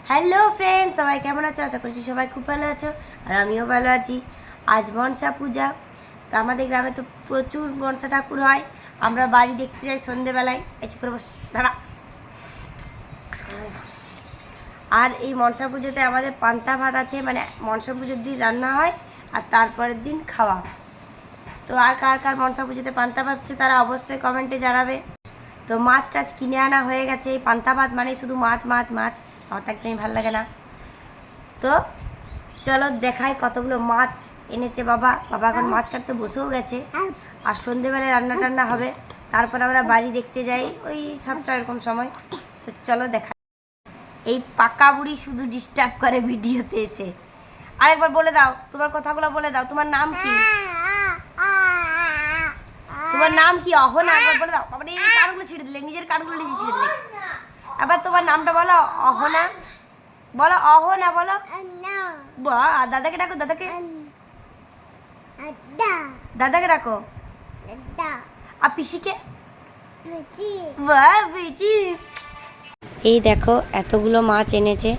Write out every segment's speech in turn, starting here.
Hello friend, সবাই কেমন আছো? আশা করছি সবাই খুব ভালো আছো, আর আমিও ভালো আছি। আজ মনসা পূজা, তো আমাদের গ্রামে তো প্রচুর মনসা ঠাকুর হয়। আমরা বাড়ি দেখতে যাই সন্ধেবেলায়। এই চুপ করে বস, দাঁড়া। আর এই মনসা পুজোতে আমাদের পান্তা ভাত আছে, মানে মনসা পুজোর দিন রান্না হয় আর তারপরের দিন খাওয়া। তো আর কার কার মনসা পুজোতে পান্তা ভাত হচ্ছে তারা অবশ্যই কমেন্টে জানাবে। তো মাছ টাছ কিনে আনা হয়ে গেছে। এই পান্তা ভাত মানে শুধু মাছ মাছ মাছ, আমার তো একদমই ভালো লাগে না। তো চলো দেখাই কতগুলো মাছ এনেছে বাবা। বাবা এখন মাছ কাটতে বসেও গেছে, আর সন্ধেবেলায় রান্না টান্না হবে। তারপর আমরা বাড়ি দেখতে যাই ওই 7টা এরকম সময়। তো চলো দেখাই। এই পাকা বুড়ি শুধু ডিস্টার্ব করে ভিডিওতে এসে। আরেকবার বলে দাও, তোমার কথাগুলো বলে দাও। তোমার নাম কি? তোমার নাম কি? অহনা। একবার বলে দাও। বাবা এই কানগুলো ছিঁড়ে দিলে, নিজের কানগুলো নিজে ছিঁড়ে দিলে। আবার তোমার নামটা বলো। অহনা বলো, অহনা বলো। দাদাকে ডাকো, দাদাকে দাদাকে ডাকো। আর পিসিকে? এই দেখো এতগুলো মাছ এনেছে,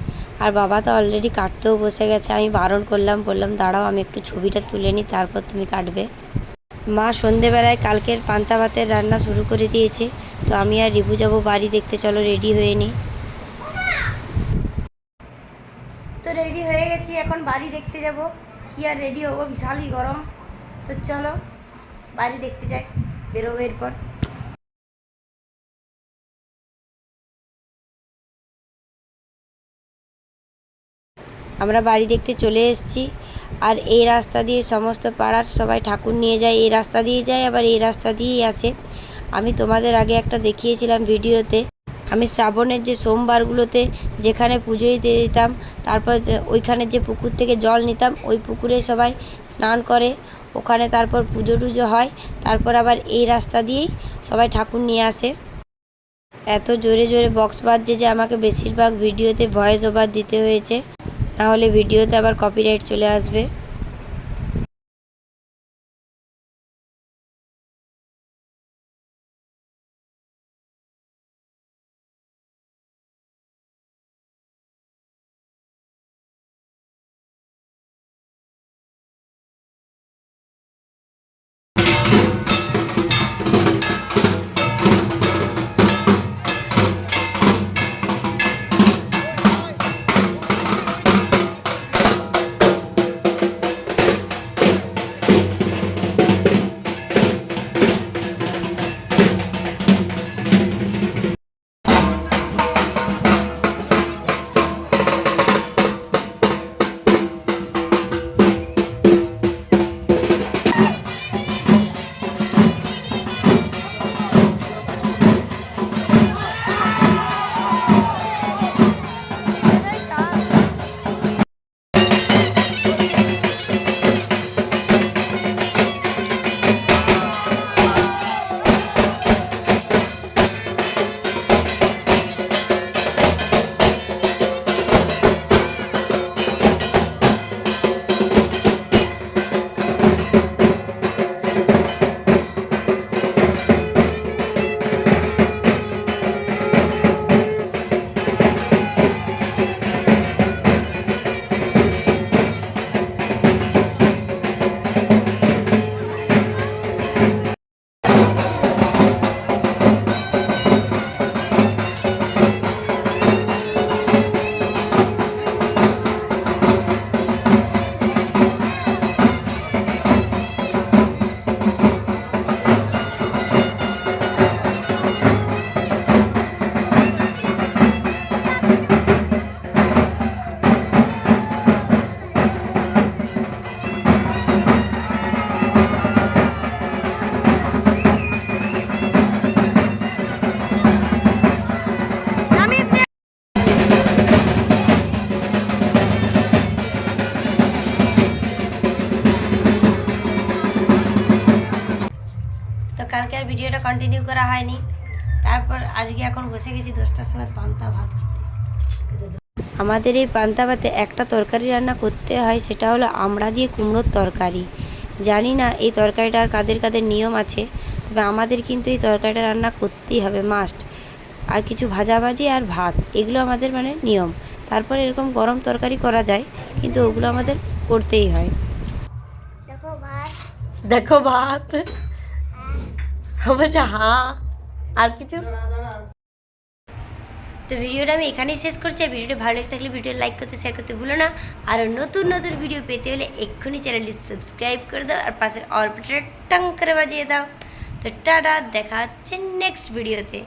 আর বাবা তো অলরেডি কাটতেও বসে গেছে। আমি বারণ করলাম, বললাম দাঁড়াও আমি একটু ছবিটা তুলে নিই, তারপর তুমি কাটবে। মা সন্ধেবেলায় কালকের পান্তা ভাতের রান্না শুরু করে দিয়েছে। তো আমি আর রিভু যাবো বাড়ি দেখতে, চলো রেডি হয়ে নিই। তো রেডি হয়ে গেছি, এখন বাড়ি দেখতে যাব। কি আর রেডি হবো, বিশালই গরম। তো চলো বাড়ি দেখতে যাই, বেরোবো এরপর। আমরা বাড়ি দেখতে চলে এসেছি, আর এই রাস্তা দিয়ে সমস্ত পাড়ার সবাই ঠাকুর নিয়ে যায়। এই রাস্তা দিয়ে যায়, আবার এই রাস্তা দিয়েই আসে। আমি তোমাদের আগে একটা দেখিয়েছিলাম ভিডিওতে। আমি শ্রাবণের যে সোমবারগুলোতে যেখানে পুজো দিতে যেতাম, তারপর ওইখানে যে পুকুর থেকে জল নিতাম, ওই পুকুরে সবাই স্নান করে, ওখানে তারপর পুজো টুজো হয়। তারপর আবার এই রাস্তা দিয়েই সবাই ঠাকুর নিয়ে আসে। এত জোরে জোরে বক্স বাজছে যে আমাকে বেশিরভাগ ভিডিওতে ভয়েস ওভার দিতে হয়েছে, নাহলে ভিডিওতে আবার কপিরাইট চলে আসবে। তো কালকে আর ভিডিওটা কন্টিনিউ করা হয়নি। তারপর আজকে এখন বসে গেছি 10টার সময় পান্তা ভাত করতে। আমাদের এই পান্তা ভাতে একটা তরকারি রান্না করতে হয়, সেটা হলো আমড়া দিয়ে কুমড়োর তরকারি। জানি না এই তরকারিটার কাদের কাদের নিয়ম আছে, তবে আমাদের কিন্তু এই তরকারিটা রান্না করতেই হবে মাস্ট। আর কিছু ভাজাভাজি আর ভাত, এগুলো আমাদের মানে নিয়ম। তারপর এরকম গরম তরকারি করা যায়, কিন্তু ওগুলো আমাদের করতেই হয়। দেখো ভাত বলছে হ্যাঁ, আর কিছু। তো ভিডিওটা আমি এখানেই শেষ করছি। ভিডিওটা ভালো লেগে থাকলে ভিডিও লাইক করতে, শেয়ার করতে ভুলো না। আর নতুন নতুন ভিডিও পেতে হলে এক্ষুনি চ্যানেলটি সাবস্ক্রাইব করে দাও, আর পাশের অল বাটনটা টাং করে বাজিয়ে দাও। তো টাটা, দেখা হচ্ছে নেক্সট ভিডিওতে।